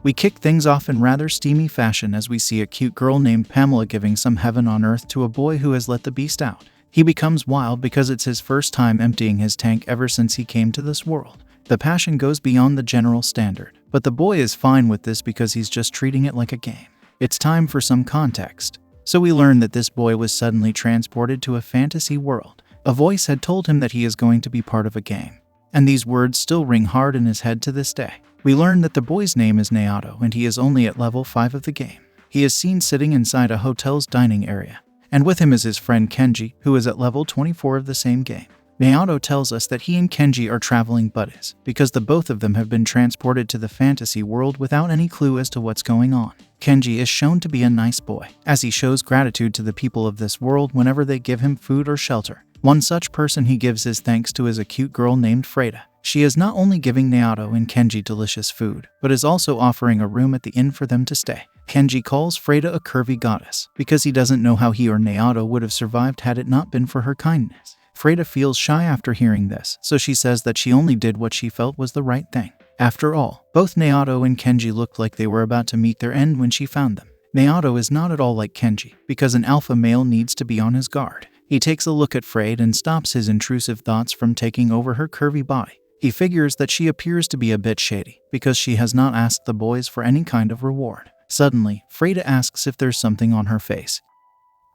We kick things off in rather steamy fashion as we see a cute girl named Pamela giving some heaven on earth to a boy who has let the beast out. He becomes wild because it's his first time emptying his tank ever since he came to this world. The passion goes beyond the general standard, but the boy is fine with this because he's just treating it like a game. It's time for some context. So we learn that this boy was suddenly transported to a fantasy world. A voice had told him that he is going to be part of a game. And these words still ring hard in his head to this day. We learn that the boy's name is Neato and he is only at level 5 of the game. He is seen sitting inside a hotel's dining area. And with him is his friend Kenji, who is at level 24 of the same game. Neato tells us that he and Kenji are traveling buddies because the both of them have been transported to the fantasy world without any clue as to what's going on. Kenji is shown to be a nice boy, as he shows gratitude to the people of this world whenever they give him food or shelter. One such person he gives his thanks to is a cute girl named Freda. She is not only giving Neato and Kenji delicious food, but is also offering a room at the inn for them to stay. Kenji calls Freda a curvy goddess because he doesn't know how he or Neato would have survived had it not been for her kindness. Freda feels shy after hearing this, so she says that she only did what she felt was the right thing. After all, both Neato and Kenji looked like they were about to meet their end when she found them. Neato is not at all like Kenji, because an alpha male needs to be on his guard. He takes a look at Freda and stops his intrusive thoughts from taking over her curvy body. He figures that she appears to be a bit shady, because she has not asked the boys for any kind of reward. Suddenly, Freda asks if there's something on her face.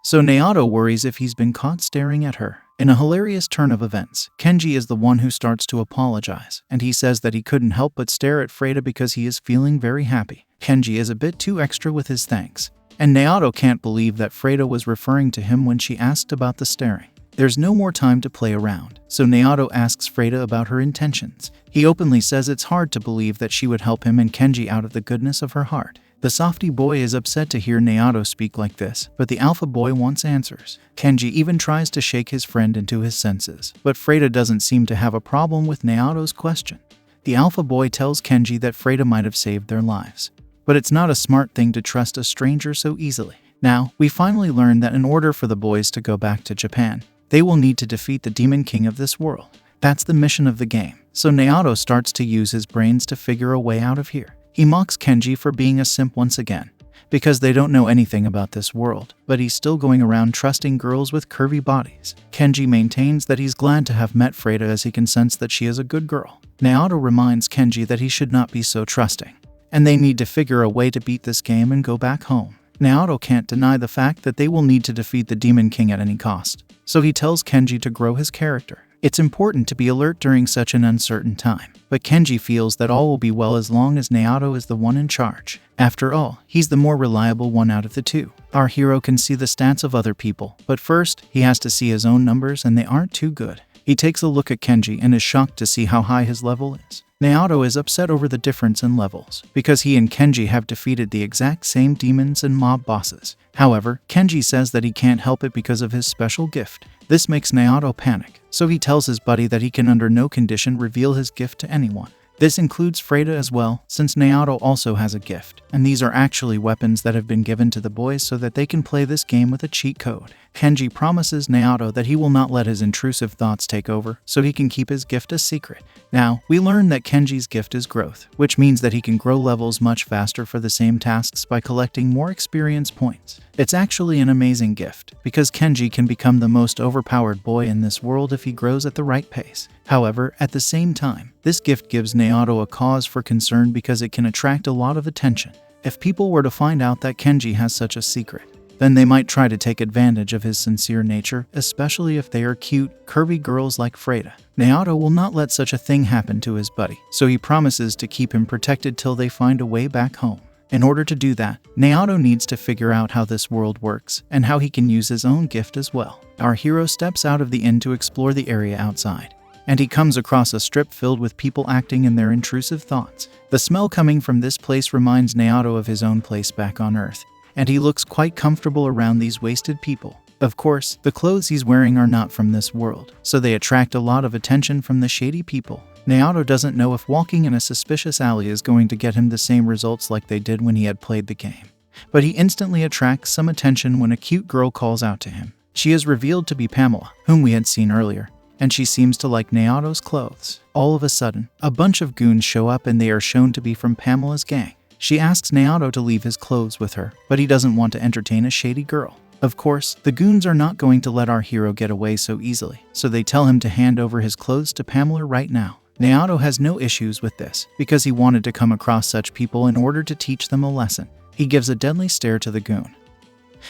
So Neato worries if he's been caught staring at her. In a hilarious turn of events, Kenji is the one who starts to apologize, and he says that he couldn't help but stare at Freda because he is feeling very happy. Kenji is a bit too extra with his thanks, and Neato can't believe that Freda was referring to him when she asked about the staring. There's no more time to play around, so Neato asks Freda about her intentions. He openly says it's hard to believe that she would help him and Kenji out of the goodness of her heart. The softy boy is upset to hear Neato speak like this, but the alpha boy wants answers. Kenji even tries to shake his friend into his senses, but Freda doesn't seem to have a problem with Neato's question. The alpha boy tells Kenji that Freda might have saved their lives, but it's not a smart thing to trust a stranger so easily. Now, we finally learn that in order for the boys to go back to Japan, they will need to defeat the demon king of this world. That's the mission of the game, so Neato starts to use his brains to figure a way out of here. He mocks Kenji for being a simp once again, because they don't know anything about this world, but he's still going around trusting girls with curvy bodies. Kenji maintains that he's glad to have met Freda as he can sense that she is a good girl. Neato reminds Kenji that he should not be so trusting, and they need to figure a way to beat this game and go back home. Neato can't deny the fact that they will need to defeat the Demon King at any cost, so he tells Kenji to grow his character. It's important to be alert during such an uncertain time, but Kenji feels that all will be well as long as Neato is the one in charge. After all, he's the more reliable one out of the two. Our hero can see the stats of other people, but first, he has to see his own numbers and they aren't too good. He takes a look at Kenji and is shocked to see how high his level is. Neato is upset over the difference in levels, because he and Kenji have defeated the exact same demons and mob bosses. However, Kenji says that he can't help it because of his special gift. This makes Neato panic, so he tells his buddy that he can under no condition reveal his gift to anyone. This includes Freda as well, since Neato also has a gift, and these are actually weapons that have been given to the boys so that they can play this game with a cheat code. Kenji promises Neato that he will not let his intrusive thoughts take over, so he can keep his gift a secret. Now, we learn that Kenji's gift is growth, which means that he can grow levels much faster for the same tasks by collecting more experience points. It's actually an amazing gift, because Kenji can become the most overpowered boy in this world if he grows at the right pace. However, at the same time, this gift gives Neato a cause for concern because it can attract a lot of attention. If people were to find out that Kenji has such a secret, then they might try to take advantage of his sincere nature, especially if they are cute, curvy girls like Freda. Neato will not let such a thing happen to his buddy, so he promises to keep him protected till they find a way back home. In order to do that, Neato needs to figure out how this world works and how he can use his own gift as well. Our hero steps out of the inn to explore the area outside, and he comes across a strip filled with people acting in their intrusive thoughts. The smell coming from this place reminds Neato of his own place back on Earth, and he looks quite comfortable around these wasted people. Of course, the clothes he's wearing are not from this world, so they attract a lot of attention from the shady people. Neato doesn't know if walking in a suspicious alley is going to get him the same results like they did when he had played the game, but he instantly attracts some attention when a cute girl calls out to him. She is revealed to be Pamela, whom we had seen earlier, and she seems to like Neato's clothes. All of a sudden, a bunch of goons show up and they are shown to be from Pamela's gang. She asks Neato to leave his clothes with her, but he doesn't want to entertain a shady girl. Of course, the goons are not going to let our hero get away so easily, so they tell him to hand over his clothes to Pamela right now. Neato has no issues with this, because he wanted to come across such people in order to teach them a lesson. He gives a deadly stare to the goon,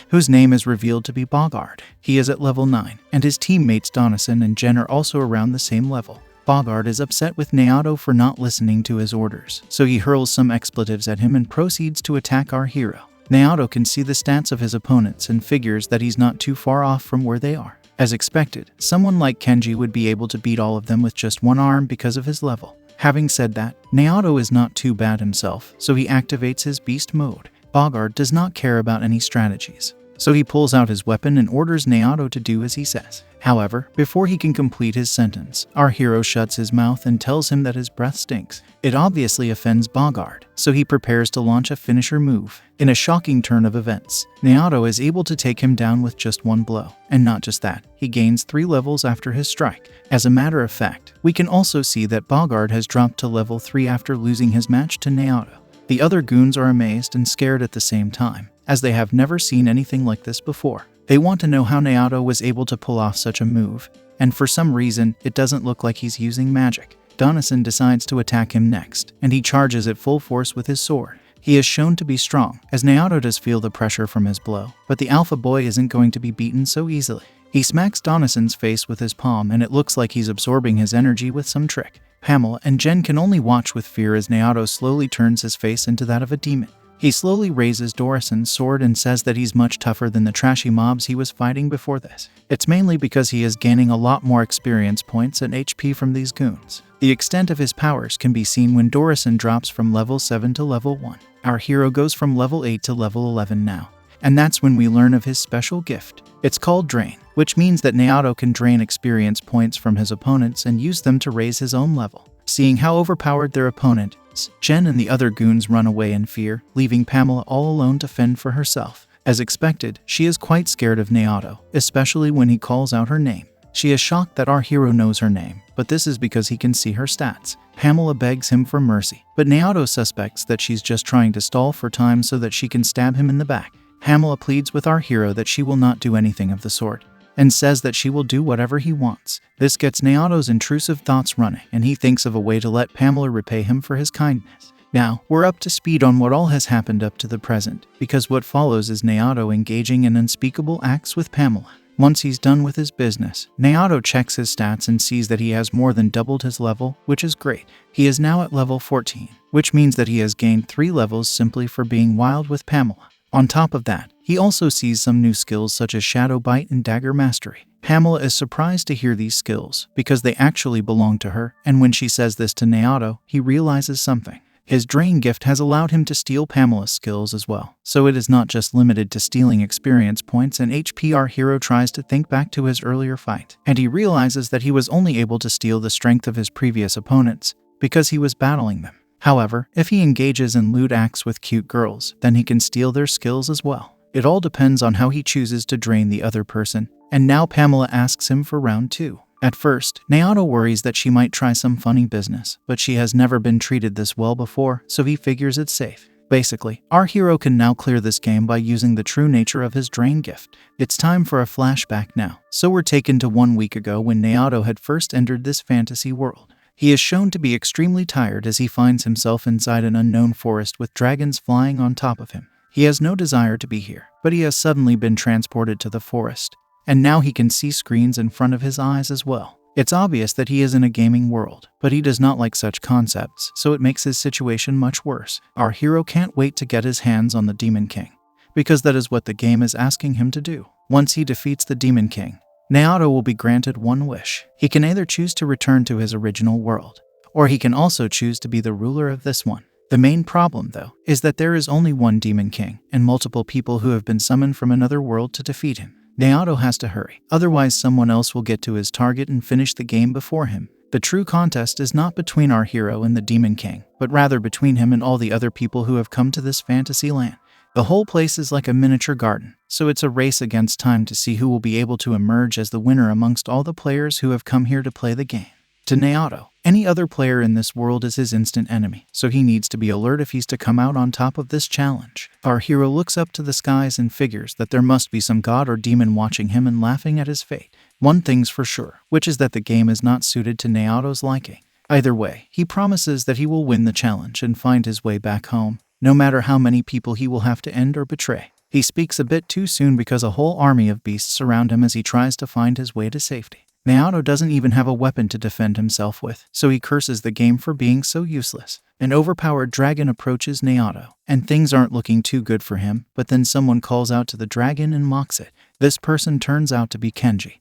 whose name is revealed to be Bogard. He is at level 9, and his teammates Donison and Jen are also around the same level. Bogard is upset with Neato for not listening to his orders, so he hurls some expletives at him and proceeds to attack our hero. Neato can see the stats of his opponents and figures that he's not too far off from where they are. As expected, someone like Kenji would be able to beat all of them with just one arm because of his level. Having said that, Neato is not too bad himself, so he activates his beast mode. Bogard does not care about any strategies, so he pulls out his weapon and orders Neato to do as he says. However, before he can complete his sentence, our hero shuts his mouth and tells him that his breath stinks. It obviously offends Bogard, so he prepares to launch a finisher move. In a shocking turn of events, Neato is able to take him down with just one blow. And not just that, he gains 3 levels after his strike. As a matter of fact, we can also see that Bogard has dropped to level 3 after losing his match to Neato. The other goons are amazed and scared at the same time, as they have never seen anything like this before. They want to know how Neato was able to pull off such a move, and for some reason, it doesn't look like he's using magic. Donison decides to attack him next, and he charges at full force with his sword. He is shown to be strong, as Neato does feel the pressure from his blow, but the alpha boy isn't going to be beaten so easily. He smacks Donison's face with his palm, and it looks like he's absorbing his energy with some trick. Pamela and Jen can only watch with fear as Neato slowly turns his face into that of a demon. He slowly raises Dorison's sword and says that he's much tougher than the trashy mobs he was fighting before this. It's mainly because he is gaining a lot more experience points and HP from these goons. The extent of his powers can be seen when Dorison drops from level 7 to level 1. Our hero goes from level 8 to level 11 now, and that's when we learn of his special gift. It's called Drain, which means that Neato can drain experience points from his opponents and use them to raise his own level. Seeing how overpowered their opponent is, Jen and the other goons run away in fear, leaving Pamela all alone to fend for herself. As expected, she is quite scared of Neato, especially when he calls out her name. She is shocked that our hero knows her name, but this is because he can see her stats. Pamela begs him for mercy, but Neato suspects that she's just trying to stall for time so that she can stab him in the back. Pamela pleads with our hero that she will not do anything of the sort, and says that she will do whatever he wants. This gets Neato's intrusive thoughts running, and he thinks of a way to let Pamela repay him for his kindness. Now, we're up to speed on what all has happened up to the present, because what follows is Neato engaging in unspeakable acts with Pamela. Once he's done with his business, Neato checks his stats and sees that he has more than doubled his level, which is great. He is now at level 14, which means that he has gained 3 levels simply for being wild with Pamela. On top of that, he also sees some new skills such as Shadow Bite and Dagger Mastery. Pamela is surprised to hear these skills, because they actually belong to her, and when she says this to Neato, he realizes something. His Drain gift has allowed him to steal Pamela's skills as well, so it is not just limited to stealing experience points and HP. Our hero tries to think back to his earlier fight, and he realizes that he was only able to steal the strength of his previous opponents, because he was battling them. However, if he engages in lewd acts with cute girls, then he can steal their skills as well. It all depends on how he chooses to drain the other person, and now Pamela asks him for round 2. At first, Neato worries that she might try some funny business, but she has never been treated this well before, so he figures it's safe. Basically, our hero can now clear this game by using the true nature of his Drain gift. It's time for a flashback now, so we're taken to 1 week ago when Neato had first entered this fantasy world. He is shown to be extremely tired as he finds himself inside an unknown forest with dragons flying on top of him. He has no desire to be here, but he has suddenly been transported to the forest, and now he can see screens in front of his eyes as well. It's obvious that he is in a gaming world, but he does not like such concepts, so it makes his situation much worse. Our hero can't wait to get his hands on the Demon King, because that is what the game is asking him to do. Once he defeats the Demon King, Neato will be granted one wish. He can either choose to return to his original world, or he can also choose to be the ruler of this one. The main problem, though, is that there is only one Demon King, and multiple people who have been summoned from another world to defeat him. Neato has to hurry, otherwise someone else will get to his target and finish the game before him. The true contest is not between our hero and the Demon King, but rather between him and all the other people who have come to this fantasy land. The whole place is like a miniature garden, so it's a race against time to see who will be able to emerge as the winner amongst all the players who have come here to play the game. To Neato, Any other player in this world is his instant enemy, so he needs to be alert if he's to come out on top of this challenge. Our hero looks up to the skies and figures that there must be some god or demon watching him and laughing at his fate. One thing's for sure, which is that the game is not suited to Neato's liking. Either way, he promises that he will win the challenge and find his way back home, no matter how many people he will have to end or betray. He speaks a bit too soon because a whole army of beasts surround him as he tries to find his way to safety. Neato doesn't even have a weapon to defend himself with, so he curses the game for being so useless. An overpowered dragon approaches Neato, and things aren't looking too good for him, but then someone calls out to the dragon and mocks it. This person turns out to be Kenji,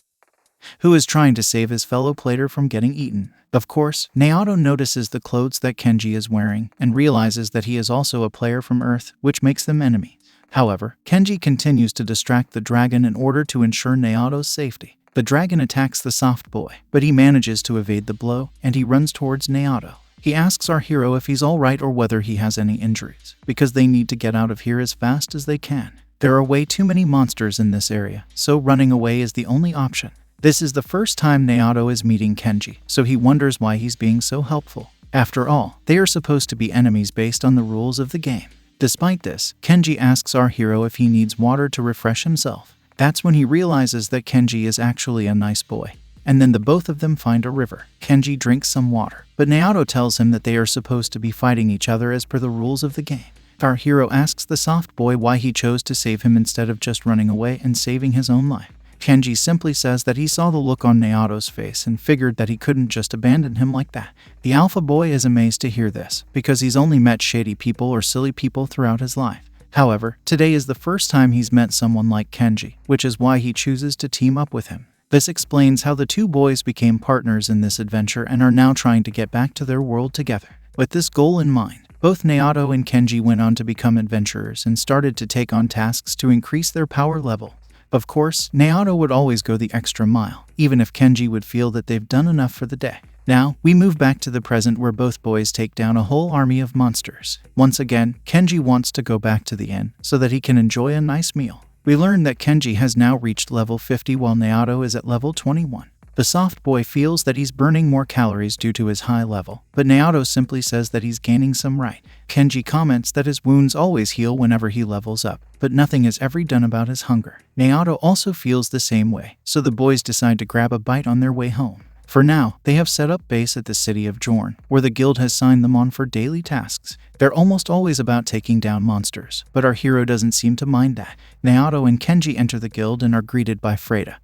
who is trying to save his fellow player from getting eaten. Of course, Neato notices the clothes that Kenji is wearing and realizes that he is also a player from Earth, which makes them enemies. However, Kenji continues to distract the dragon in order to ensure Neato's safety. The dragon attacks the soft boy, but he manages to evade the blow, and he runs towards Neato. He asks our hero if he's alright or whether he has any injuries, because they need to get out of here as fast as they can. There are way too many monsters in this area, so running away is the only option. This is the first time Neato is meeting Kenji, so he wonders why he's being so helpful. After all, they are supposed to be enemies based on the rules of the game. Despite this, Kenji asks our hero if he needs water to refresh himself. That's when he realizes that Kenji is actually a nice boy. And then the both of them find a river. Kenji drinks some water, but Neato tells him that they are supposed to be fighting each other as per the rules of the game. Our hero asks the soft boy why he chose to save him instead of just running away and saving his own life. Kenji simply says that he saw the look on Neato's face and figured that he couldn't just abandon him like that. The alpha boy is amazed to hear this, because he's only met shady people or silly people throughout his life. However, today is the first time he's met someone like Kenji, which is why he chooses to team up with him. This explains how the two boys became partners in this adventure and are now trying to get back to their world together. With this goal in mind, both Neato and Kenji went on to become adventurers and started to take on tasks to increase their power level. Of course, Neato would always go the extra mile, even if Kenji would feel that they've done enough for the day. Now, we move back to the present where both boys take down a whole army of monsters. Once again, Kenji wants to go back to the inn so that he can enjoy a nice meal. We learn that Kenji has now reached level 50 while Neato is at level 21. The soft boy feels that he's burning more calories due to his high level, but Neato simply says that he's gaining some right. Kenji comments that his wounds always heal whenever he levels up, but nothing is ever done about his hunger. Neato also feels the same way, so the boys decide to grab a bite on their way home. For now, they have set up base at the city of Jorn, where the guild has signed them on for daily tasks. They're almost always about taking down monsters, but our hero doesn't seem to mind that. Neato and Kenji enter the guild and are greeted by Freda,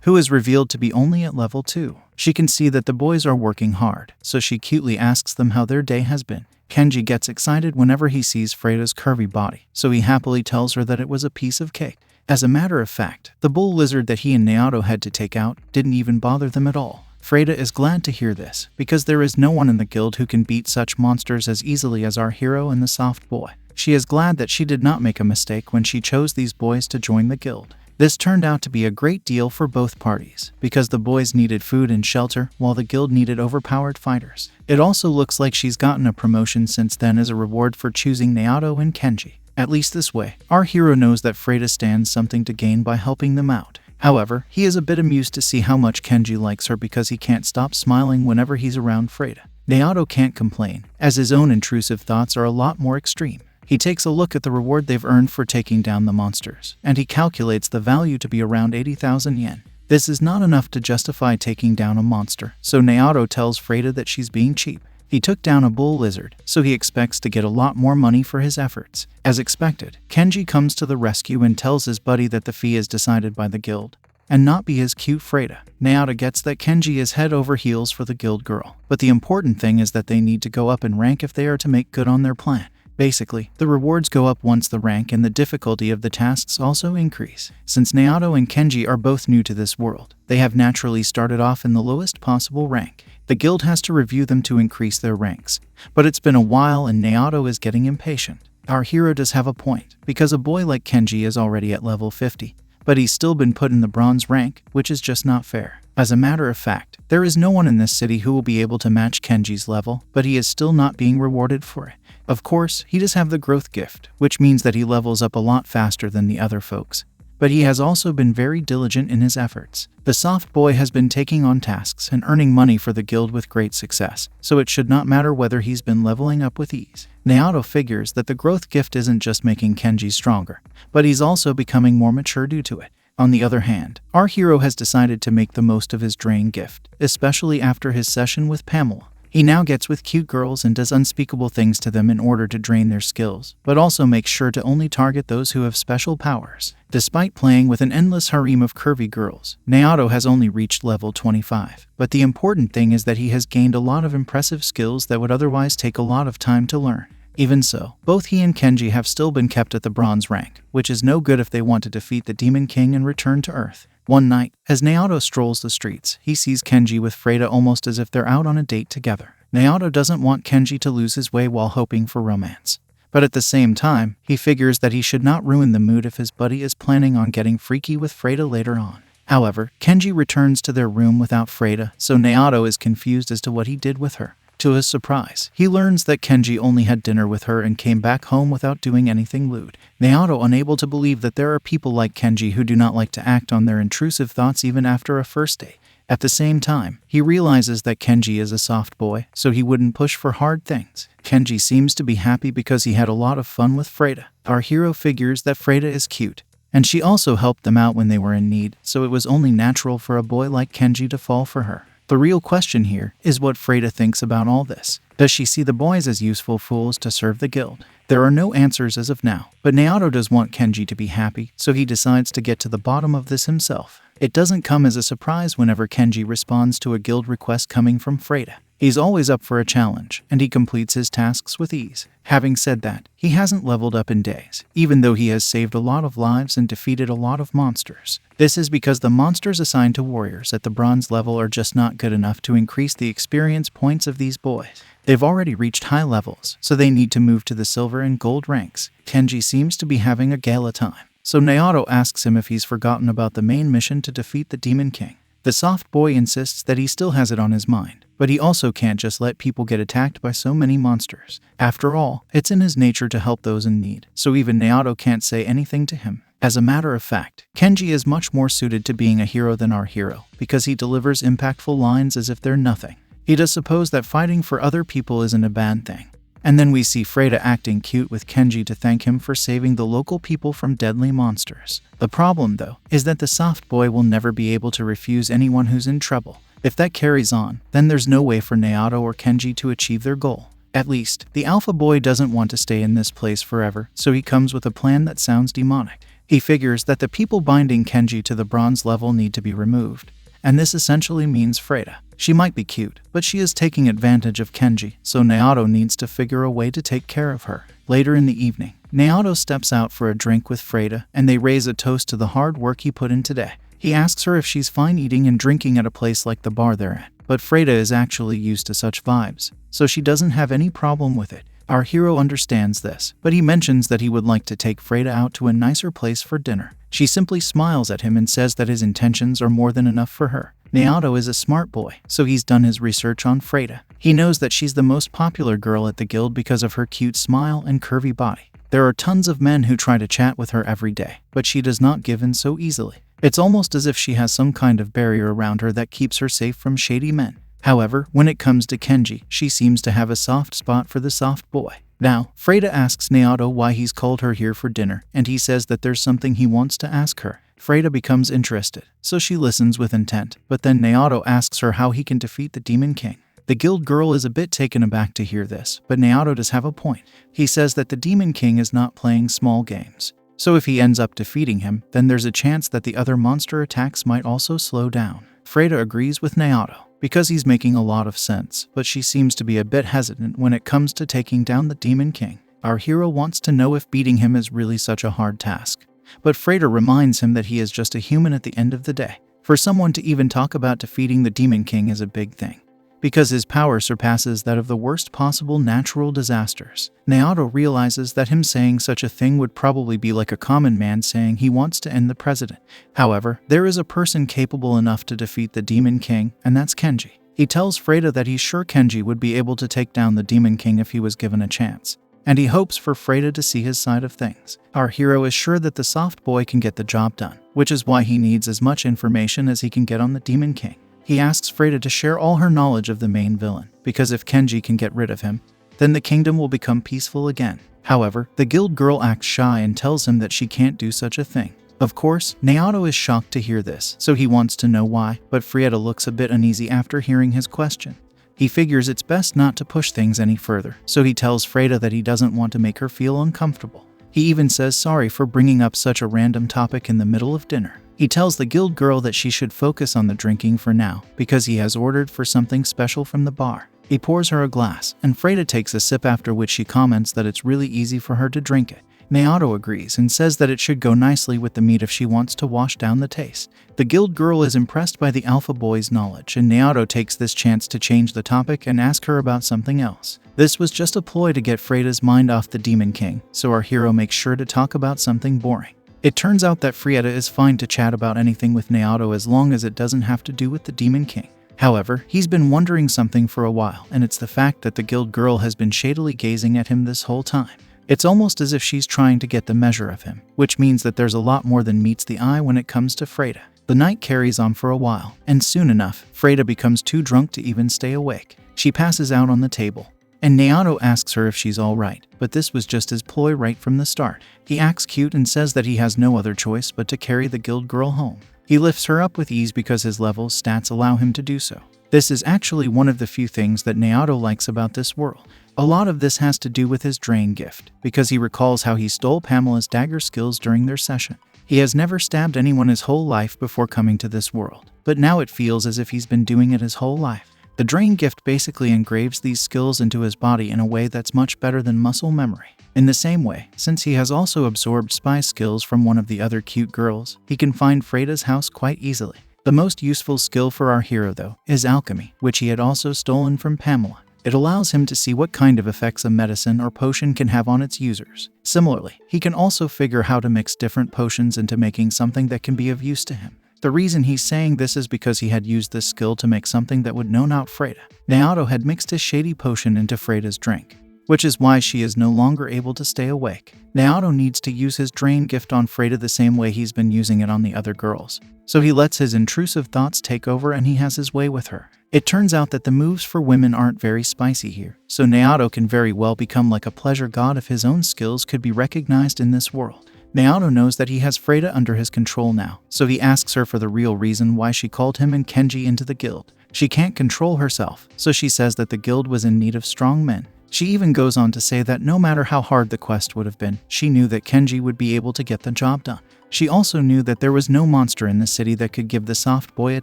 who is revealed to be only at level 2. She can see that the boys are working hard, so she cutely asks them how their day has been. Kenji gets excited whenever he sees Freda's curvy body, so he happily tells her that it was a piece of cake. As a matter of fact, the bull lizard that he and Neato had to take out didn't even bother them at all. Freda is glad to hear this, because there is no one in the guild who can beat such monsters as easily as our hero and the soft boy. She is glad that she did not make a mistake when she chose these boys to join the guild. This turned out to be a great deal for both parties, because the boys needed food and shelter, while the guild needed overpowered fighters. It also looks like she's gotten a promotion since then as a reward for choosing Neato and Kenji. At least this way, our hero knows that Freda stands something to gain by helping them out. However, he is a bit amused to see how much Kenji likes her because he can't stop smiling whenever he's around Freda. Neato can't complain, as his own intrusive thoughts are a lot more extreme. He takes a look at the reward they've earned for taking down the monsters, and he calculates the value to be around 80,000 yen. This is not enough to justify taking down a monster, so Neato tells Freda that she's being cheap. He took down a bull lizard, so he expects to get a lot more money for his efforts. As expected, Kenji comes to the rescue and tells his buddy that the fee is decided by the guild, and not be his cute Freda. Neato gets that Kenji is head over heels for the guild girl, but the important thing is that they need to go up in rank if they are to make good on their plan. Basically, the rewards go up once the rank and the difficulty of the tasks also increase. Since Neato and Kenji are both new to this world, they have naturally started off in the lowest possible rank. The guild has to review them to increase their ranks, but it's been a while and Neato is getting impatient. Our hero does have a point, because a boy like Kenji is already at level 50, but he's still been put in the bronze rank, which is just not fair. As a matter of fact, there is no one in this city who will be able to match Kenji's level, but he is still not being rewarded for it. Of course, he does have the growth gift, which means that he levels up a lot faster than the other folks. but he has also been very diligent in his efforts. The soft boy has been taking on tasks and earning money for the guild with great success, so it should not matter whether he's been leveling up with ease. Neato figures that the growth gift isn't just making Kenji stronger, but he's also becoming more mature due to it. On the other hand, our hero has decided to make the most of his drain gift, especially after his session with Pamela. He now gets with cute girls and does unspeakable things to them in order to drain their skills, but also makes sure to only target those who have special powers. Despite playing with an endless harem of curvy girls, Neato has only reached level 25. But the important thing is that he has gained a lot of impressive skills that would otherwise take a lot of time to learn. Even so, both he and Kenji have still been kept at the bronze rank, which is no good if they want to defeat the Demon King and return to Earth. One night, as Neato strolls the streets, he sees Kenji with Freda almost as if they're out on a date together. Neato doesn't want Kenji to lose his way while hoping for romance. But at the same time, he figures that he should not ruin the mood if his buddy is planning on getting freaky with Freda later on. However, Kenji returns to their room without Freda, so Neato is confused as to what he did with her. To his surprise, he learns that Kenji only had dinner with her and came back home without doing anything lewd. Neato, unable to believe that there are people like Kenji who do not like to act on their intrusive thoughts even after a first date. At the same time, he realizes that Kenji is a soft boy, so he wouldn't push for hard things. Kenji seems to be happy because he had a lot of fun with Freda. Our hero figures that Freda is cute, and she also helped them out when they were in need, so it was only natural for a boy like Kenji to fall for her. The real question here is what Freda thinks about all this. Does she see the boys as useful fools to serve the guild? There are no answers as of now, but Neato does want Kenji to be happy, so he decides to get to the bottom of this himself. It doesn't come as a surprise whenever Kenji responds to a guild request coming from Freda. He's always up for a challenge, and he completes his tasks with ease. Having said that, he hasn't leveled up in days, even though he has saved a lot of lives and defeated a lot of monsters. This is because the monsters assigned to warriors at the bronze level are just not good enough to increase the experience points of these boys. They've already reached high levels, so they need to move to the silver and gold ranks. Kenji seems to be having a gala time, so Neato asks him if he's forgotten about the main mission to defeat the Demon King. The soft boy insists that he still has it on his mind, but he also can't just let people get attacked by so many monsters. After all, it's in his nature to help those in need, so even Neato can't say anything to him. As a matter of fact, Kenji is much more suited to being a hero than our hero, because he delivers impactful lines as if they're nothing. He does suppose that fighting for other people isn't a bad thing. And then we see Freda acting cute with Kenji to thank him for saving the local people from deadly monsters. The problem, though, is that the soft boy will never be able to refuse anyone who's in trouble. If that carries on, then there's no way for Neato or Kenji to achieve their goal. At least, the alpha boy doesn't want to stay in this place forever, so he comes with a plan that sounds demonic. He figures that the people binding Kenji to the bronze level need to be removed. And this essentially means Freda. She might be cute, but she is taking advantage of Kenji, so Neato needs to figure a way to take care of her. Later in the evening, Neato steps out for a drink with Freda, and they raise a toast to the hard work he put in today. He asks her if she's fine eating and drinking at a place like the bar they're at, but Freda is actually used to such vibes, so she doesn't have any problem with it. Our hero understands this, but he mentions that he would like to take Freda out to a nicer place for dinner. She simply smiles at him and says that his intentions are more than enough for her. Neato is a smart boy, so he's done his research on Freda. He knows that she's the most popular girl at the guild because of her cute smile and curvy body. There are tons of men who try to chat with her every day, but she does not give in so easily. It's almost as if she has some kind of barrier around her that keeps her safe from shady men. However, when it comes to Kenji, she seems to have a soft spot for the soft boy. Now, Freda asks Neato why he's called her here for dinner, and he says that there's something he wants to ask her. Freda becomes interested, so she listens with intent, but then Neato asks her how he can defeat the Demon King. The guild girl is a bit taken aback to hear this, but Neato does have a point. He says that the Demon King is not playing small games, so if he ends up defeating him, then there's a chance that the other monster attacks might also slow down. Freda agrees with Neato, because he's making a lot of sense, but she seems to be a bit hesitant when it comes to taking down the Demon King. Our hero wants to know if beating him is really such a hard task, but Freda reminds him that he is just a human at the end of the day. For someone to even talk about defeating the Demon King is a big thing, because his power surpasses that of the worst possible natural disasters. Neato realizes that him saying such a thing would probably be like a common man saying he wants to end the president. However, there is a person capable enough to defeat the Demon King, and that's Kenji. He tells Freda that he's sure Kenji would be able to take down the Demon King if he was given a chance. and he hopes for Freda to see his side of things. Our hero is sure that the soft boy can get the job done, which is why he needs as much information as he can get on the Demon King. He asks Freda to share all her knowledge of the main villain, because if Kenji can get rid of him, then the kingdom will become peaceful again. However, the guild girl acts shy and tells him that she can't do such a thing. Of course, Neato is shocked to hear this, so he wants to know why, but Freda looks a bit uneasy after hearing his question. He figures it's best not to push things any further, so he tells Freda that he doesn't want to make her feel uncomfortable. He even says sorry for bringing up such a random topic in the middle of dinner. He tells the guild girl that she should focus on the drinking for now, because he has ordered for something special from the bar. He pours her a glass, and Freda takes a sip, after which she comments that it's really easy for her to drink it. Neato agrees and says that it should go nicely with the meat if she wants to wash down the taste. The guild girl is impressed by the alpha boy's knowledge, and Neato takes this chance to change the topic and ask her about something else. This was just a ploy to get Freda's mind off the Demon King, so our hero makes sure to talk about something boring. It turns out that Freda is fine to chat about anything with Neato as long as it doesn't have to do with the Demon King. However, he's been wondering something for a while, and it's the fact that the guild girl has been shadily gazing at him this whole time. It's almost as if she's trying to get the measure of him, which means that there's a lot more than meets the eye when it comes to Freda. The night carries on for a while, and soon enough, Freda becomes too drunk to even stay awake. She passes out on the table, and Neato asks her if she's alright, but this was just his ploy right from the start. He acts cute and says that he has no other choice but to carry the guild girl home. He lifts her up with ease because his level stats allow him to do so. This is actually one of the few things that Neato likes about this world. A lot of this has to do with his drain gift, because he recalls how he stole Pamela's dagger skills during their session. He has never stabbed anyone his whole life before coming to this world, but now it feels as if he's been doing it his whole life. The drain gift basically engraves these skills into his body in a way that's much better than muscle memory. In the same way, since he has also absorbed spy skills from one of the other cute girls, he can find Freda's house quite easily. The most useful skill for our hero, though, is alchemy, which he had also stolen from Pamela. It allows him to see what kind of effects a medicine or potion can have on its users. Similarly, he can also figure how to mix different potions into making something that can be of use to him. The reason he's saying this is because he had used this skill to make something that would knock out Freda. Neato had mixed his shady potion into Freda's drink, which is why she is no longer able to stay awake. Neato needs to use his drain gift on Freda the same way he's been using it on the other girls. So he lets his intrusive thoughts take over and he has his way with her. It turns out that the moves for women aren't very spicy here, so Neato can very well become like a pleasure god if his own skills could be recognized in this world. Neato knows that he has Freda under his control now, so he asks her for the real reason why she called him and Kenji into the guild. She can't control herself, so she says that the guild was in need of strong men. She even goes on to say that no matter how hard the quest would have been, she knew that Kenji would be able to get the job done. She also knew that there was no monster in the city that could give the soft boy a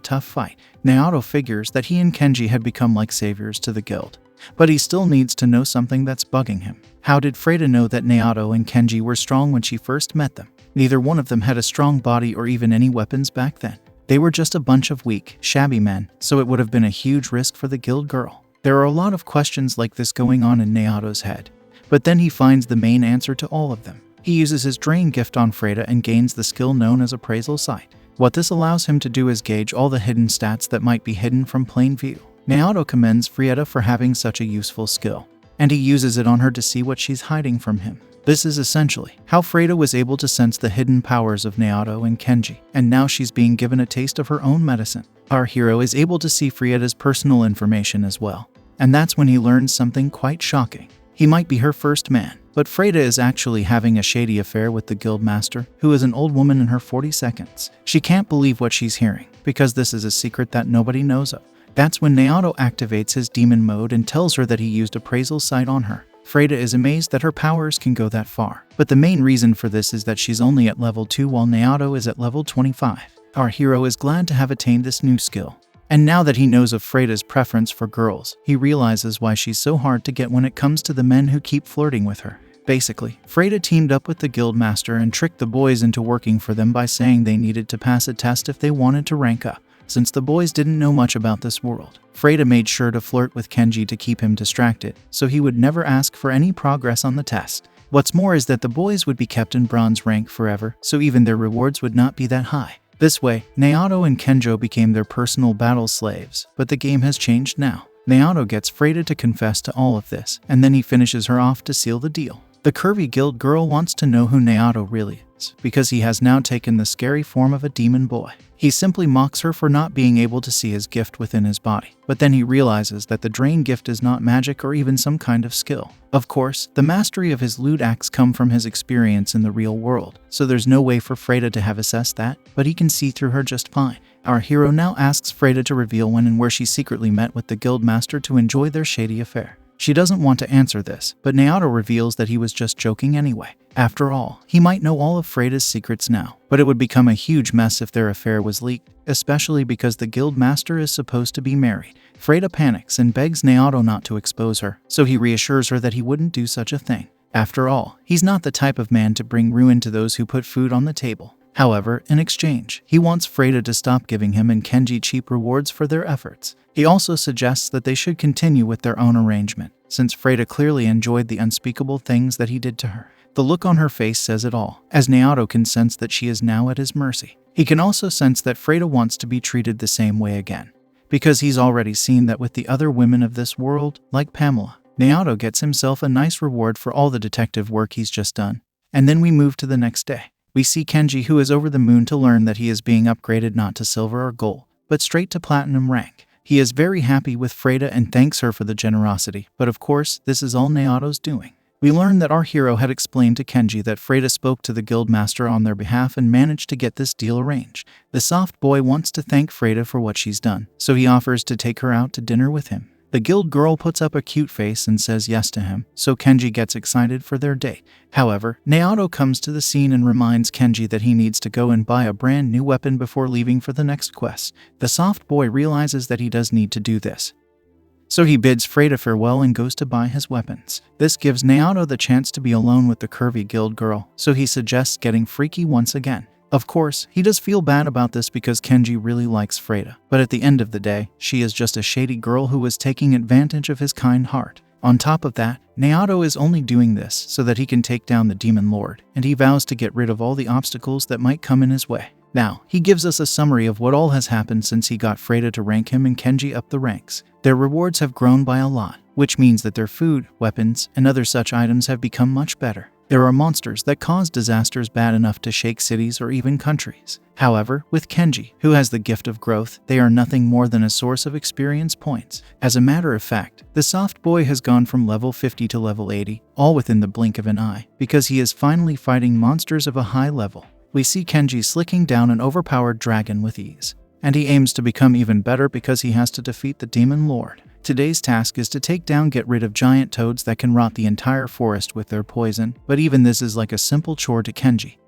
tough fight. Neato figures that he and Kenji had become like saviors to the guild, but he still needs to know something that's bugging him. How did Freda know that Neato and Kenji were strong when she first met them? Neither one of them had a strong body or even any weapons back then. They were just a bunch of weak, shabby men, so it would have been a huge risk for the guild girl. There are a lot of questions like this going on in Neato's head, but then he finds the main answer to all of them. He uses his drain gift on Freda and gains the skill known as appraisal sight. What this allows him to do is gauge all the hidden stats that might be hidden from plain view. Neato commends Freda for having such a useful skill, and he uses it on her to see what she's hiding from him. This is essentially how Freda was able to sense the hidden powers of Neato and Kenji, and now she's being given a taste of her own medicine. Our hero is able to see Freda's personal information as well, and that's when he learns something quite shocking. He might be her first man, but Freda is actually having a shady affair with the guild master, who is an old woman in her 40s. She can't believe what she's hearing, because this is a secret that nobody knows of. That's when Neato activates his demon mode and tells her that he used appraisal sight on her. Freda is amazed that her powers can go that far, but the main reason for this is that she's only at level 2 while Neato is at level 25. Our hero is glad to have attained this new skill. And now that he knows of Freda's preference for girls, he realizes why she's so hard to get when it comes to the men who keep flirting with her. Basically, Freda teamed up with the guild master and tricked the boys into working for them by saying they needed to pass a test if they wanted to rank up. Since the boys didn't know much about this world, Freda made sure to flirt with Kenji to keep him distracted, so he would never ask for any progress on the test. What's more is that the boys would be kept in bronze rank forever, so even their rewards would not be that high. This way, Neato and Kenjo became their personal battle slaves, but the game has changed now. Neato gets Freda to confess to all of this, and then he finishes her off to seal the deal. The curvy guild girl wants to know who Neato really is, because he has now taken the scary form of a demon boy. He simply mocks her for not being able to see his gift within his body, but then he realizes that the drain gift is not magic or even some kind of skill. Of course, the mastery of his lewd acts come from his experience in the real world, so there's no way for Freda to have assessed that, but he can see through her just fine. Our hero now asks Freda to reveal when and where she secretly met with the guild master to enjoy their shady affair. She doesn't want to answer this, but Neato reveals that he was just joking anyway. After all, he might know all of Freda's secrets now, but it would become a huge mess if their affair was leaked, especially because the guild master is supposed to be married. Freda panics and begs Neato not to expose her, so he reassures her that he wouldn't do such a thing. After all, he's not the type of man to bring ruin to those who put food on the table. However, in exchange, he wants Freda to stop giving him and Kenji cheap rewards for their efforts. He also suggests that they should continue with their own arrangement, since Freda clearly enjoyed the unspeakable things that he did to her. The look on her face says it all, as Neato can sense that she is now at his mercy. He can also sense that Freda wants to be treated the same way again, because he's already seen that with the other women of this world, like Pamela. Neato gets himself a nice reward for all the detective work he's just done. And then we move to the next day. We see Kenji, who is over the moon to learn that he is being upgraded not to silver or gold, but straight to platinum rank. He is very happy with Freda and thanks her for the generosity, but of course, this is all Neato's doing. We learn that our hero had explained to Kenji that Freda spoke to the guildmaster on their behalf and managed to get this deal arranged. The soft boy wants to thank Freda for what she's done, so he offers to take her out to dinner with him. The guild girl puts up a cute face and says yes to him, so Kenji gets excited for their date. However, Neato comes to the scene and reminds Kenji that he needs to go and buy a brand new weapon before leaving for the next quest. The soft boy realizes that he does need to do this, so he bids Freda farewell and goes to buy his weapons. This gives Neato the chance to be alone with the curvy guild girl, so he suggests getting freaky once again. Of course, he does feel bad about this because Kenji really likes Freda, but at the end of the day, she is just a shady girl who was taking advantage of his kind heart. On top of that, Neato is only doing this so that he can take down the demon lord, and he vows to get rid of all the obstacles that might come in his way. Now, he gives us a summary of what all has happened since he got Freda to rank him and Kenji up the ranks. Their rewards have grown by a lot, which means that their food, weapons, and other such items have become much better. There are monsters that cause disasters bad enough to shake cities or even countries. However, with Kenji, who has the gift of growth, they are nothing more than a source of experience points. As a matter of fact, the soft boy has gone from level 50 to level 80, all within the blink of an eye, because he is finally fighting monsters of a high level. We see Kenji slicking down an overpowered dragon with ease, and he aims to become even better because he has to defeat the demon lord. Today's task is to get rid of giant toads that can rot the entire forest with their poison, but even this is like a simple chore to Kenji,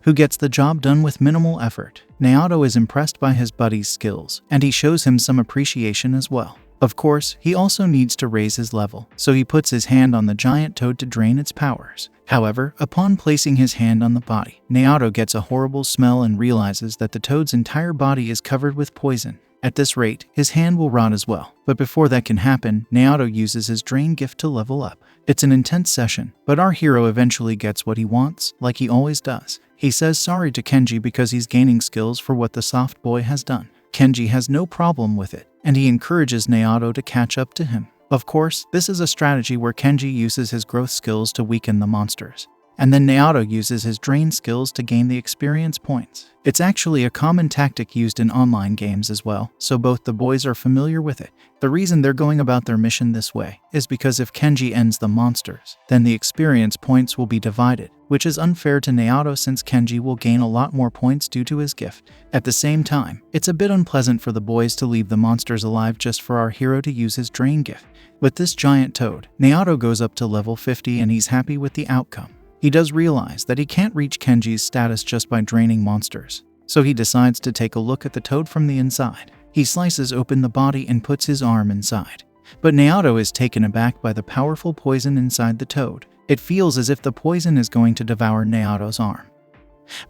who gets the job done with minimal effort. Neato is impressed by his buddy's skills, and he shows him some appreciation as well. Of course, he also needs to raise his level, so he puts his hand on the giant toad to drain its powers. However, upon placing his hand on the body, Neato gets a horrible smell and realizes that the toad's entire body is covered with poison. At this rate, his hand will rot as well. But before that can happen, Neato uses his drain gift to level up. It's an intense session, but our hero eventually gets what he wants, like he always does. He says sorry to Kenji because he's gaining skills for what the soft boy has done. Kenji has no problem with it, and he encourages Neato to catch up to him. Of course, this is a strategy where Kenji uses his growth skills to weaken the monsters, and then Neato uses his drain skills to gain the experience points. It's actually a common tactic used in online games as well, so both the boys are familiar with it. The reason they're going about their mission this way is because if Kenji ends the monsters, then the experience points will be divided, which is unfair to Neato since Kenji will gain a lot more points due to his gift. At the same time, it's a bit unpleasant for the boys to leave the monsters alive just for our hero to use his drain gift. With this giant toad, Neato goes up to level 50 and he's happy with the outcome. He does realize that he can't reach Kenji's status just by draining monsters, so he decides to take a look at the toad from the inside. He slices open the body and puts his arm inside. But Neato is taken aback by the powerful poison inside the toad. It feels as if the poison is going to devour Neato's arm.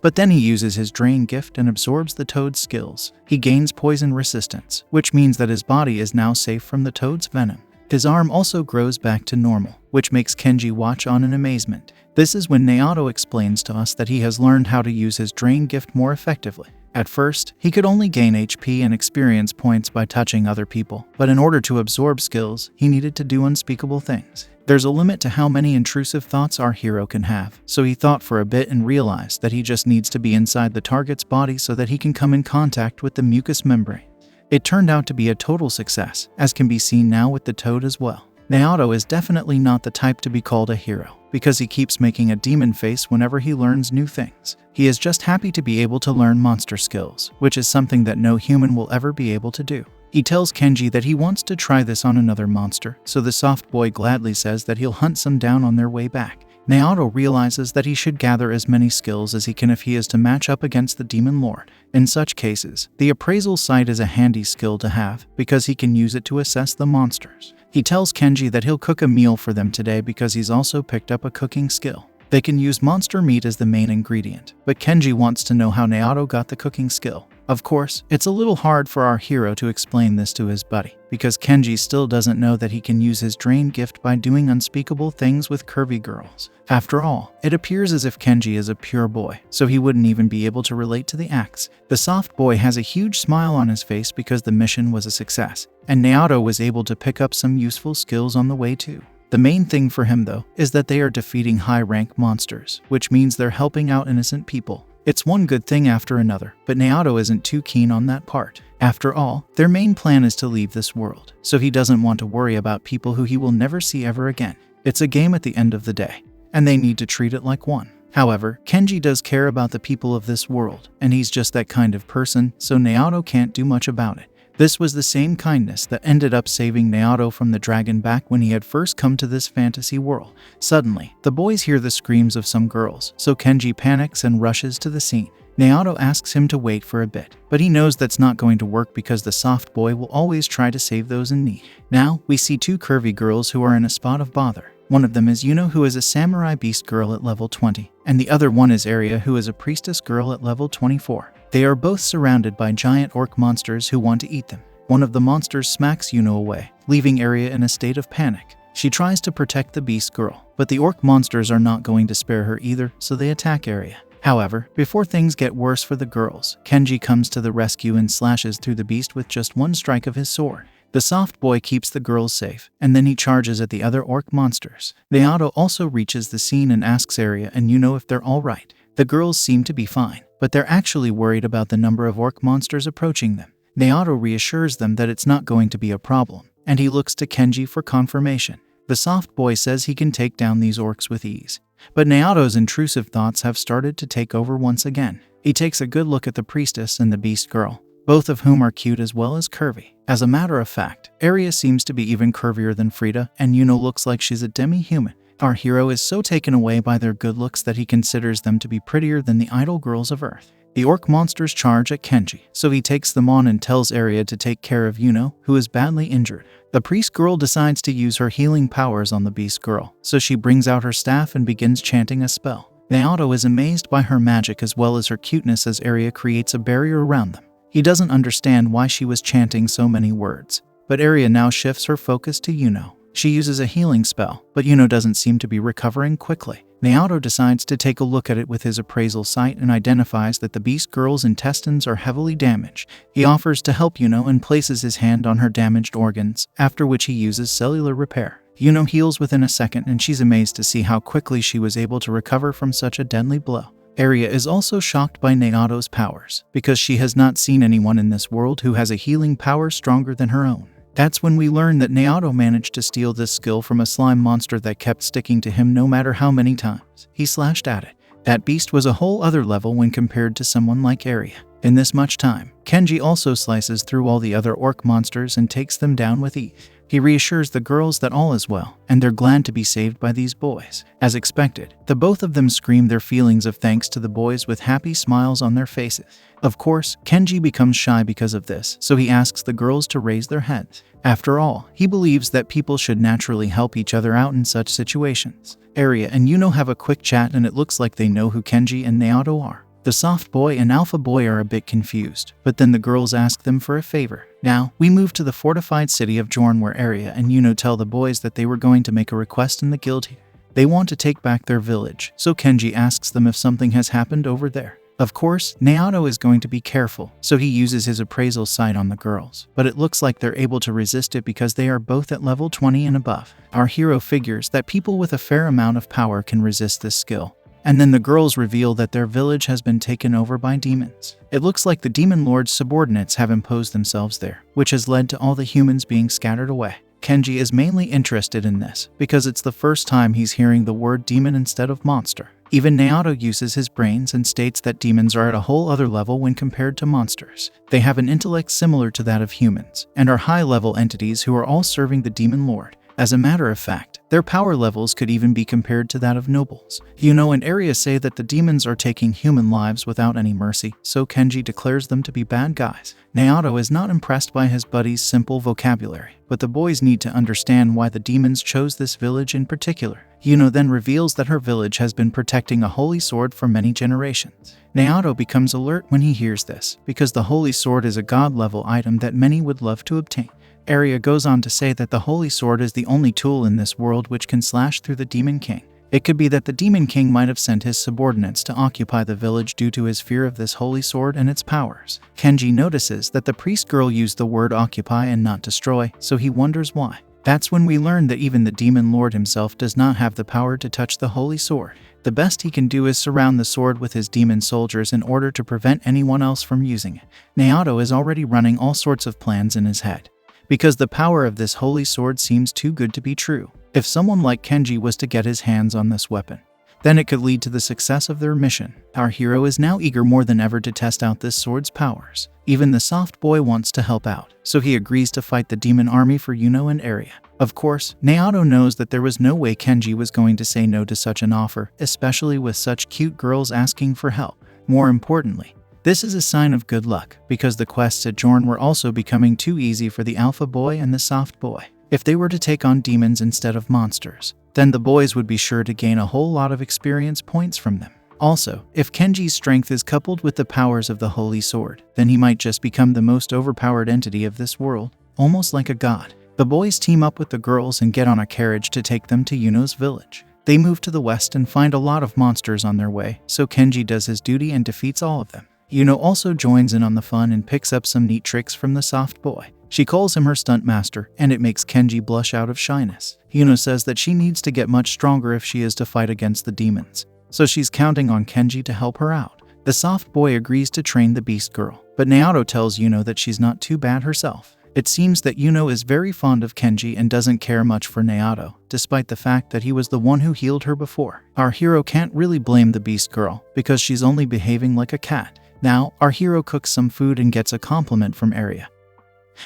But then he uses his drain gift and absorbs the toad's skills. He gains poison resistance, which means that his body is now safe from the toad's venom. His arm also grows back to normal, which makes Kenji watch on in amazement. This is when Neato explains to us that he has learned how to use his drain gift more effectively. At first, he could only gain HP and experience points by touching other people, but in order to absorb skills, he needed to do unspeakable things. There's a limit to how many intrusive thoughts our hero can have, so he thought for a bit and realized that he just needs to be inside the target's body so that he can come in contact with the mucous membrane. It turned out to be a total success, as can be seen now with the toad as well. Neato is definitely not the type to be called a hero, because he keeps making a demon face whenever he learns new things. He is just happy to be able to learn monster skills, which is something that no human will ever be able to do. He tells Kenji that he wants to try this on another monster, so the soft boy gladly says that he'll hunt some down on their way back. Neato realizes that he should gather as many skills as he can if he is to match up against the Demon Lord. In such cases, the appraisal sight is a handy skill to have, because he can use it to assess the monsters. He tells Kenji that he'll cook a meal for them today because he's also picked up a cooking skill. They can use monster meat as the main ingredient, but Kenji wants to know how Neato got the cooking skill. Of course, it's a little hard for our hero to explain this to his buddy, because Kenji still doesn't know that he can use his drain gift by doing unspeakable things with curvy girls. After all, it appears as if Kenji is a pure boy, so he wouldn't even be able to relate to the acts. The soft boy has a huge smile on his face because the mission was a success, and Neato was able to pick up some useful skills on the way too. The main thing for him though, is that they are defeating high-rank monsters, which means they're helping out innocent people. It's one good thing after another, but Neato isn't too keen on that part. After all, their main plan is to leave this world, so he doesn't want to worry about people who he will never see ever again. It's a game at the end of the day, and they need to treat it like one. However, Kenji does care about the people of this world, and he's just that kind of person, so Neato can't do much about it. This was the same kindness that ended up saving Neato from the dragon back when he had first come to this fantasy world. Suddenly, the boys hear the screams of some girls, so Kenji panics and rushes to the scene. Neato asks him to wait for a bit, but he knows that's not going to work because the soft boy will always try to save those in need. Now, we see two curvy girls who are in a spot of bother. One of them is Yuno, who is a samurai beast girl at level 20, and the other one is Aria, who is a priestess girl at level 24. They are both surrounded by giant orc monsters who want to eat them. One of the monsters smacks Yuno away, leaving Aria in a state of panic. She tries to protect the beast girl, but the orc monsters are not going to spare her either, so they attack Aria. However, before things get worse for the girls, Kenji comes to the rescue and slashes through the beast with just one strike of his sword. The soft boy keeps the girls safe, and then he charges at the other orc monsters. Neato also reaches the scene and asks Aria and Yuno if they're alright. The girls seem to be fine, but they're actually worried about the number of orc monsters approaching them. Neato reassures them that it's not going to be a problem, and he looks to Kenji for confirmation. The soft boy says he can take down these orcs with ease, but Neato's intrusive thoughts have started to take over once again. He takes a good look at the priestess and the beast girl, both of whom are cute as well as curvy. As a matter of fact, Aria seems to be even curvier than Freda, and Yuno looks like she's a demi-human. Our hero is so taken away by their good looks that he considers them to be prettier than the idle girls of Earth. The orc monsters charge at Kenji, so he takes them on and tells Aria to take care of Yuno, who is badly injured. The priest girl decides to use her healing powers on the beast girl, so she brings out her staff and begins chanting a spell. Neato is amazed by her magic as well as her cuteness as Aria creates a barrier around them. He doesn't understand why she was chanting so many words, but Aria now shifts her focus to Yuno. She uses a healing spell, but Yuno doesn't seem to be recovering quickly. Neato decides to take a look at it with his appraisal sight and identifies that the beast girl's intestines are heavily damaged. He offers to help Yuno and places his hand on her damaged organs, after which he uses cellular repair. Yuno heals within a second, and she's amazed to see how quickly she was able to recover from such a deadly blow. Aria is also shocked by Neato's powers, because she has not seen anyone in this world who has a healing power stronger than her own. That's when we learn that Neato managed to steal this skill from a slime monster that kept sticking to him no matter how many times he slashed at it. That beast was a whole other level when compared to someone like Aria. In this much time, Kenji also slices through all the other orc monsters and takes them down with ease. He reassures the girls that all is well, and they're glad to be saved by these boys. As expected, the both of them scream their feelings of thanks to the boys with happy smiles on their faces. Of course, Kenji becomes shy because of this, so he asks the girls to raise their heads. After all, he believes that people should naturally help each other out in such situations. Aria and Yuno have a quick chat, and it looks like they know who Kenji and Neato are. The soft boy and alpha boy are a bit confused, but then the girls ask them for a favor. Now, we move to the fortified city of Jorn where Aria and Yuno tell the boys that they were going to make a request in the guild here. They want to take back their village, so Kenji asks them if something has happened over there. Of course, Neato is going to be careful, so he uses his appraisal sight on the girls, but it looks like they're able to resist it because they are both at level 20 and above. Our hero figures that people with a fair amount of power can resist this skill. And then the girls reveal that their village has been taken over by demons. It looks like the demon lord's subordinates have imposed themselves there, which has led to all the humans being scattered away. Kenji is mainly interested in this because it's the first time he's hearing the word demon instead of monster. Even Neato uses his brains and states that demons are at a whole other level when compared to monsters. They have an intellect similar to that of humans, and are high-level entities who are all serving the demon lord. As a matter of fact, their power levels could even be compared to that of nobles. Yuno and Aria say that the demons are taking human lives without any mercy, so Kenji declares them to be bad guys. Neato is not impressed by his buddy's simple vocabulary, but the boys need to understand why the demons chose this village in particular. Yuno then reveals that her village has been protecting a holy sword for many generations. Neato becomes alert when he hears this, because the holy sword is a god-level item that many would love to obtain. Aria goes on to say that the holy sword is the only tool in this world which can slash through the Demon King. It could be that the Demon King might have sent his subordinates to occupy the village due to his fear of this holy sword and its powers. Kenji notices that the priest girl used the word occupy and not destroy, so he wonders why. That's when we learn that even the Demon Lord himself does not have the power to touch the holy sword. The best he can do is surround the sword with his demon soldiers in order to prevent anyone else from using it. Neato is already running all sorts of plans in his head, because the power of this holy sword seems too good to be true. If someone like Kenji was to get his hands on this weapon, then it could lead to the success of their mission. Our hero is now eager more than ever to test out this sword's powers. Even the soft boy wants to help out, so he agrees to fight the demon army for Yuno and Aria. Of course, Neato knows that there was no way Kenji was going to say no to such an offer, especially with such cute girls asking for help. More importantly, this is a sign of good luck, because the quests at Jorn were also becoming too easy for the alpha boy and the soft boy. If they were to take on demons instead of monsters, then the boys would be sure to gain a whole lot of experience points from them. Also, if Kenji's strength is coupled with the powers of the holy sword, then he might just become the most overpowered entity of this world, almost like a god. The boys team up with the girls and get on a carriage to take them to Yuno's village. They move to the west and find a lot of monsters on their way, so Kenji does his duty and defeats all of them. Yuno also joins in on the fun and picks up some neat tricks from the soft boy. She calls him her stunt master, and it makes Kenji blush out of shyness. Yuno says that she needs to get much stronger if she is to fight against the demons, so she's counting on Kenji to help her out. The soft boy agrees to train the beast girl, but Neato tells Yuno that she's not too bad herself. It seems that Yuno is very fond of Kenji and doesn't care much for Neato, despite the fact that he was the one who healed her before. Our hero can't really blame the beast girl, because she's only behaving like a cat. Now, our hero cooks some food and gets a compliment from Aria,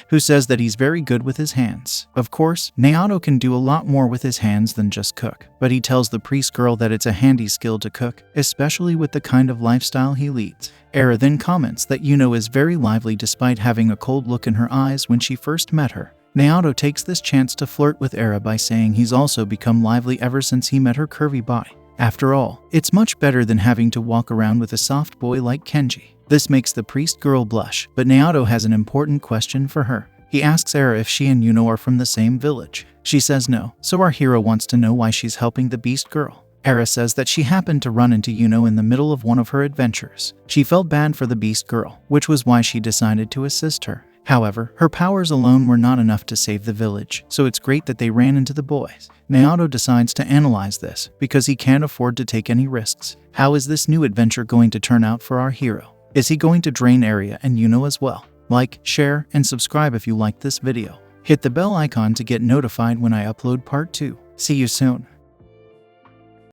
who says that he's very good with his hands. Of course, Neato can do a lot more with his hands than just cook, but he tells the priest girl that it's a handy skill to cook, especially with the kind of lifestyle he leads. Aria then comments that Yuno is very lively despite having a cold look in her eyes when she first met her. Neato takes this chance to flirt with Aria by saying he's also become lively ever since he met her curvy body. After all, it's much better than having to walk around with a soft boy like Kenji. This makes the priest girl blush, but Neato has an important question for her. He asks Aria if she and Yuno are from the same village. She says no, so our hero wants to know why she's helping the beast girl. Aria says that she happened to run into Yuno in the middle of one of her adventures. She felt bad for the beast girl, which was why she decided to assist her. However, her powers alone were not enough to save the village, so it's great that they ran into the boys. Neato decides to analyze this, because he can't afford to take any risks. How is this new adventure going to turn out for our hero? Is he going to drain Aria and Yuno as well? Like, share, and subscribe if you liked this video. Hit the bell icon to get notified when I upload part 2. See you soon.